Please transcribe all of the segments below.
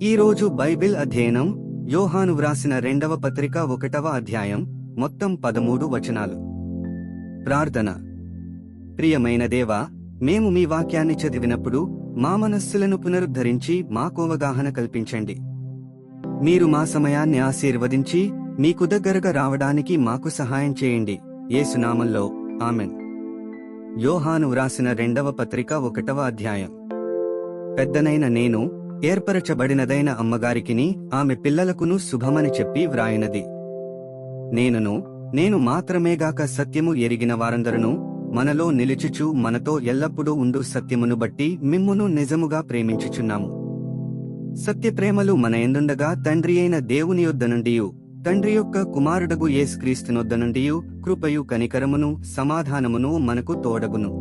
ఈరోజు బైబిల్ అధ్యయనం యోహాను వ్రాసిన 2వ పత్రిక 1వ అధ్యాయం మొత్తం 13 వచనాలు. ప్రార్థన. ప్రియమైన దేవా, మేము మీ వాక్యాన్ని చదివినప్పుడు మా మనస్సులను పునరుద్ధరించి మాకు అవగాహన కల్పించండి. మీరు మా సమయాన్ని ఆశీర్వదించి మీకు దగ్గరగా రావడానికి మాకు సహాయం చేయండి. యేసు నామంలో ఆమెన్. యోహాను వ్రాసిన 2వ పత్రిక 1వ అధ్యాయం. పెద్దనైన నేను ఏర్పరచబడినదైన అమ్మగారికిని ఆమె పిల్లలకును శుభమని చెప్పి వ్రాయినది. నేను మాత్రమేగాక సత్యము ఎరిగిన వారందరూ మనలో నిలుచుచు మనతో ఎల్లప్పుడూ ఉండు సత్యమును బట్టి మిమ్మును నిజముగా ప్రేమించుచున్నాము. సత్యప్రేమలు మన యందుండగా తండ్రి అయిన దేవుని యొద్ద నుండియు తండ్రి యొక్క కుమారుడగు యేసుక్రీస్తునొద్ద నుండియు కృపయు కనికరమును సమాధానమును మనకు తోడగును.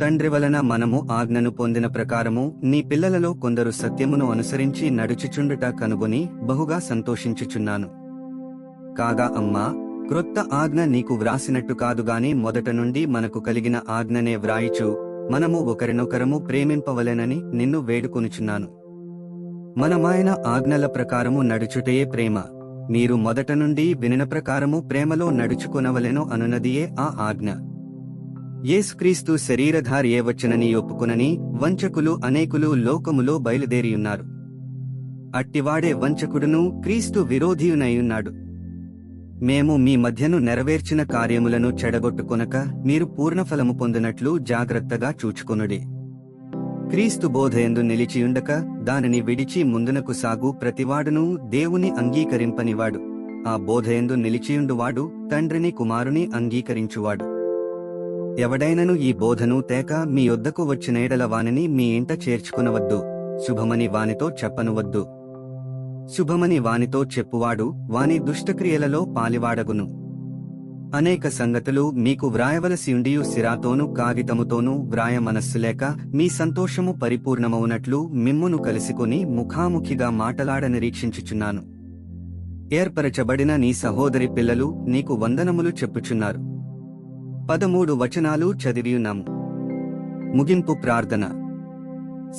తండ్రి వలన మనము ఆజ్ఞను పొందిన ప్రకారము నీ పిల్లలలో కొందరు సత్యమును అనుసరించి నడుచుచుండుట కనుగొని బహుగా సంతోషించుచున్నాను. కాగా అమ్మా, క్రొత్త ఆజ్ఞ నీకు వ్రాసినట్టు కాదుగాని మొదట నుండి మనకు కలిగిన ఆజ్ఞనే వ్రాయిచు మనము ఒకరినొకరము ప్రేమింపవలెనని నిన్ను వేడుకొనుచున్నాను. మనమాయన ఆజ్ఞల ప్రకారము నడుచుటయే ప్రేమ. మీరు మొదట నుండి వినిన ప్రకారము ప్రేమలో నడుచుకొనవలెను అనునదియే ఆ ఆజ్ఞ. యేసుక్రీస్తు శరీరధారియే వచ్చనని ఒప్పుకొనని వంచకులు అనేకులు లోకములో బయలుదేరియున్నారు. అట్టివాడే వంచకుడును క్రీస్తు విరోధియునైయున్నాడు. మేము మీ మధ్యను నెరవేర్చిన కార్యములను చెడగొట్టుకొనక మీరు పూర్ణఫలము పొందినట్లు జాగ్రత్తగా చూచుకొనుడి. క్రీస్తు బోధయందు నిలిచియుండక దానిని విడిచి ముందునకు సాగు ప్రతివాడును దేవుని అంగీకరింపనివాడు. ఆ బోధయందు నిలిచియుండువాడు తండ్రిని కుమారుని అంగీకరించువాడు. ఎవడైనను ఈ బోధను తేక మీ యొద్దకు వచ్చిన ఎడల వానిని మీ ఇంట చేర్చుకునవద్దు. శుభమని వానితో చెప్పనువద్దు. శుభమని వానితో చెప్పువాడు వాని దుష్టక్రియలలో పాలివాడగును. అనేక సంగతులు మీకు వ్రాయవలసియుండియు సిరాతోనూ కాగితముతోనూ వ్రాయ మనస్సులేక మీ సంతోషము పరిపూర్ణమవునట్లు మిమ్మును కలిసికొని ముఖాముఖిగా మాటలాడ నిరీక్షించుచున్నాను. ఏర్పరచబడిన నీ సహోదరి పిల్లలు నీకు వందనములు చెప్పుచున్నారు. 13 వచనాలు చదివియున్నాము. ముగింపు ప్రార్థన.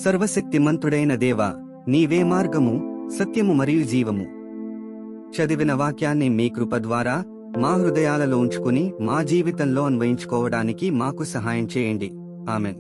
సర్వశక్తిమంతుడైన దేవా, నీవే మార్గము, సత్యము మరియు జీవము. చదివిన వాక్యాన్ని మీ కృప ద్వారా మా హృదయాలలో ఉంచుకుని మా జీవితంలో అన్వయించుకోవడానికి మాకు సహాయం చేయండి. ఆమెన్.